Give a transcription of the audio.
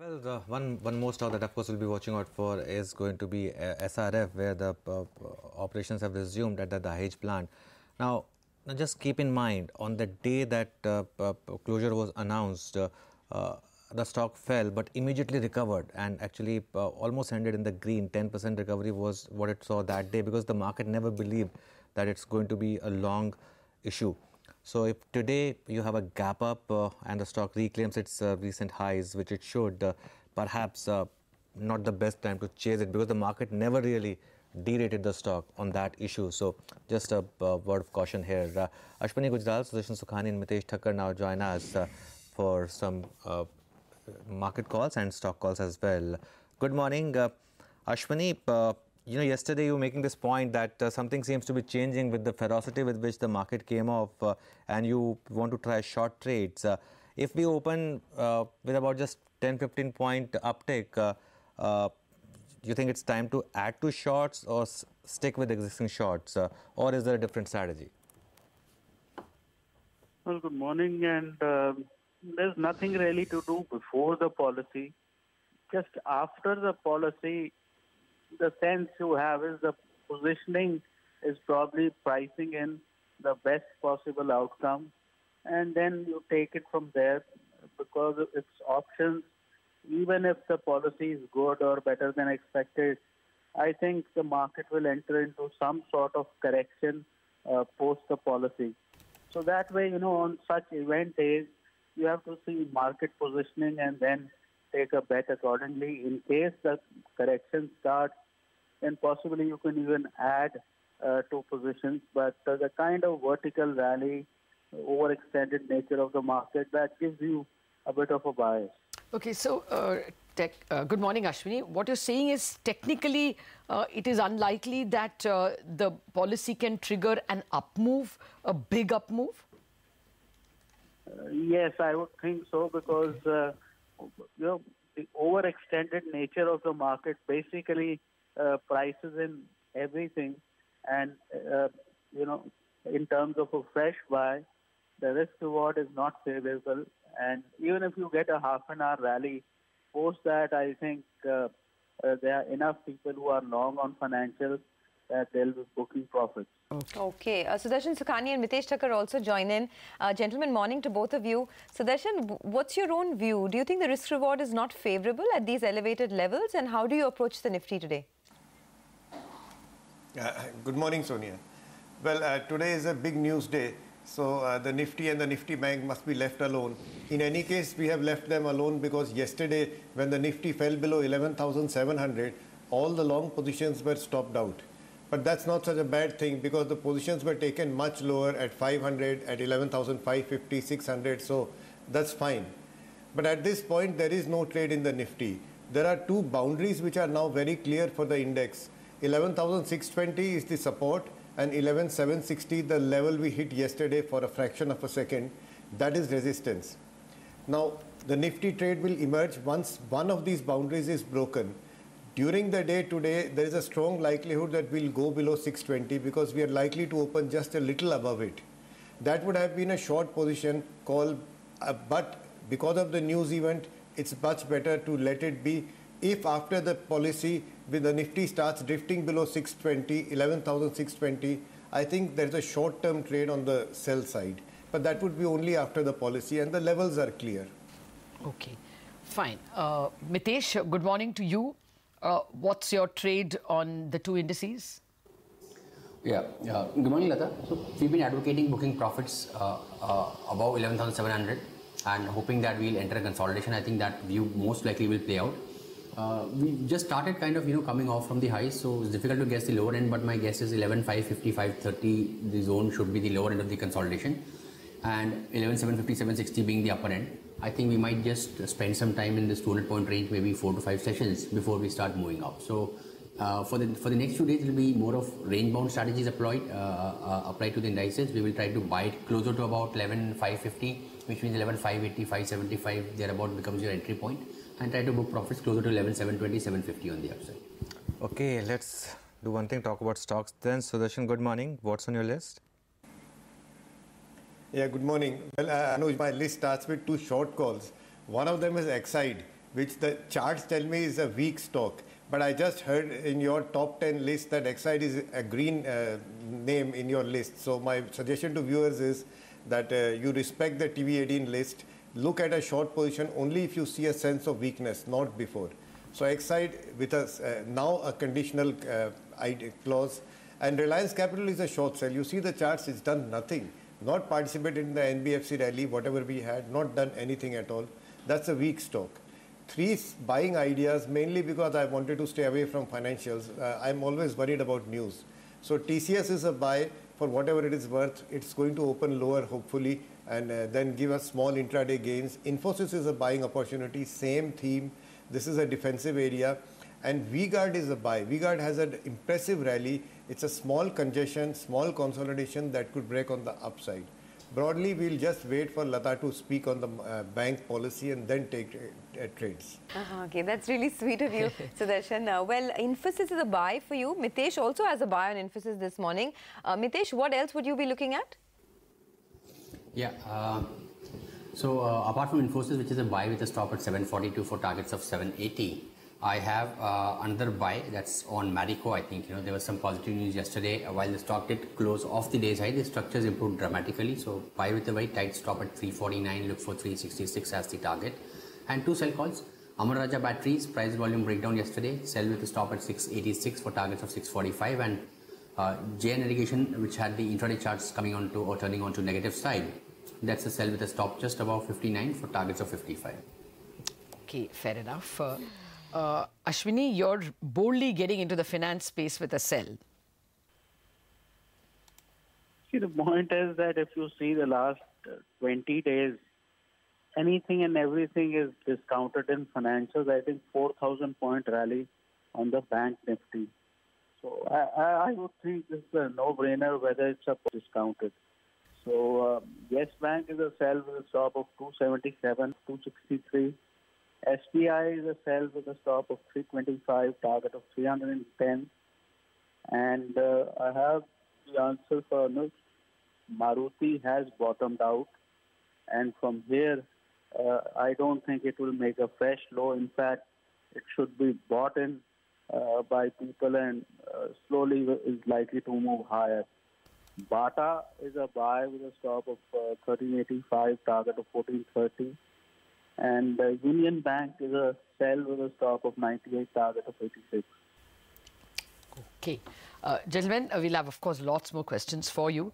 Well, the one more stock that of course we'll be watching out for is going to be SRF, where the operations have resumed at the Dahej plant. Now just keep in mind, on the day that closure was announced, the stock fell but immediately recovered and actually almost ended in the green. 10% recovery was what it saw that day, because the market never believed that it's going to be a long issue. So if today you have a gap up and the stock reclaims its recent highs, which it should, perhaps not the best time to chase it, because the market never really derated the stock on that issue. So just a word of caution here. Ashwani Gujral, Sudarshan, Sukhani and Mitessh Thakkar now join us for some market calls and stock calls as well. Good morning, Ashwani. Yesterday you were making this point that something seems to be changing with the ferocity with which the market came off, and you want to try short trades. If we open with about just 10-15 point uptick, you think it's time to add to shorts or stick with existing shorts, or is there a different strategy? Well, good morning, and there's nothing really to do before the policy. Just after the policy, the sense you have is the positioning is probably pricing in the best possible outcome, and then you take it from there, because it's options. Even if the policy is good or better than expected, I think the market will enter into some sort of correction post the policy. So that way, on such event days, you have to see market positioning and then take a bet accordingly. In case the correction starts, then possibly you can even add two positions. But the kind of vertical rally, overextended nature of the market, that gives you a bit of a bias. Okay, so good morning, Ashwani. What you're saying is technically it is unlikely that the policy can trigger an up move, a big up move? Yes, I would think so, because the overextended nature of the market basically prices in everything, and in terms of a fresh buy, the risk reward is not favorable. And even if you get a half-an-hour rally, post that, I think there are enough people who are long on financials that they'll be booking profits. Okay. Sudarshan, Sukhani and Mitessh Thakkar also join in. Gentlemen, morning to both of you. Sudarshan, what's your own view? Do you think the risk reward is not favorable at these elevated levels, and how do you approach the Nifty today? Good morning, Sonia. Well, today is a big news day, so the Nifty and the Nifty Bank must be left alone. In any case, we have left them alone because yesterday, when the Nifty fell below 11,700, all the long positions were stopped out. But that's not such a bad thing, because the positions were taken much lower at 500, at 11,550, 600, so that's fine. But at this point, there is no trade in the Nifty. There are two boundaries which are now very clear for the index. 11,620 is the support, and 11,760 the level we hit yesterday for a fraction of a second. That is resistance. Now, the Nifty trade will emerge once one of these boundaries is broken. During the day today, there is a strong likelihood that we'll go below 620, because we are likely to open just a little above it. That would have been a short position call, but because of the news event, it's much better to let it be. If after the policy, with the Nifty starts drifting below 620, 11,620, I think there's a short-term trade on the sell side. But that would be only after the policy, and the levels are clear. Okay, fine. Mitessh, good morning to you. What's your trade on the two indices? Yeah. Good morning, Lata. So we've been advocating booking profits above 11,700 and hoping that we'll enter a consolidation. I think that view most likely will play out. We just started kind of coming off from the highs, so it's difficult to guess the lower end, but my guess is 11,550, 530, the zone should be the lower end of the consolidation, and 11,750, 760 being the upper end. I think we might just spend some time in this 200 point range, maybe 4 to 5 sessions before we start moving up. So for the next few days, it will be more of range bound strategies applied to the indices. We will try to buy it closer to about 11,550, which means 11,580, 575 thereabout becomes your entry point, and try to book profits closer to 11,720, 750 on the upside. Okay, let's do one thing, talk about stocks then. Sudarshan, good morning. What's on your list? Yeah, good morning. Well, Anuj, my list starts with two short calls. One of them is Exide. which the charts tell me is a weak stock. But I just heard in your top 10 list that Exide is a green name in your list. So my suggestion to viewers is that you respect the TV18 list. Look at a short position only if you see a sense of weakness, not before. So Exide with us now a conditional clause, and Reliance Capital is a short sell. You see the charts, it's done nothing. Not participated in the NBFC rally, whatever we had, not done anything at all. That's a weak stock. 3 buying ideas, mainly because I wanted to stay away from financials. I'm always worried about news. So TCS is a buy for whatever it is worth. It's going to open lower, hopefully, and then give us small intraday gains. Infosys is a buying opportunity, same theme. This is a defensive area. And V-Guard is a buy. V-Guard has an impressive rally. It's a small congestion, small consolidation that could break on the upside. Broadly, we'll just wait for Lata to speak on the bank policy and then take trades. Okay, that's really sweet of you, Sudarshan. Well, Infosys is a buy for you. Mitessh also has a buy on Infosys this morning. Mitessh, what else would you be looking at? Yeah. So apart from Infosys, which is a buy with a stop at 742 for targets of 780, I have another buy that's on Marico. I think there was some positive news yesterday. While the stock did close off the day's high, the structures improved dramatically. So buy with a very tight stop at 349. Look for 366 as the target. And 2 sell calls. Amar Raja Batteries price volume breakdown yesterday. Sell with a stop at 686 for targets of 645. And JN Irrigation, which had the intraday charts coming on to or turning on to negative side. That's a sell with a stop just above 59 for targets of 55. Okay, fair enough. Ashwani, you're boldly getting into the finance space with a sell. See, the point is that if you see the last 20 days, anything and everything is discounted in financials. I think 4,000-point rally on the bank Nifty. So I would think this is a no-brainer whether it's a discounted. So Yes Bank is a sell with a stop of 277, 263. SBI is a sell with a stop of 325, target of 310. And I have the answer for Anuj. Maruti has bottomed out. And from here, I don't think it will make a fresh low. In fact, it should be bought in by people and slowly is likely to move higher. Bata is a buy with a stop of 1385, target of 1430. And Union Bank is a sell with a stop of 98, target of 86. Okay. Gentlemen, we'll have, of course, lots more questions for you.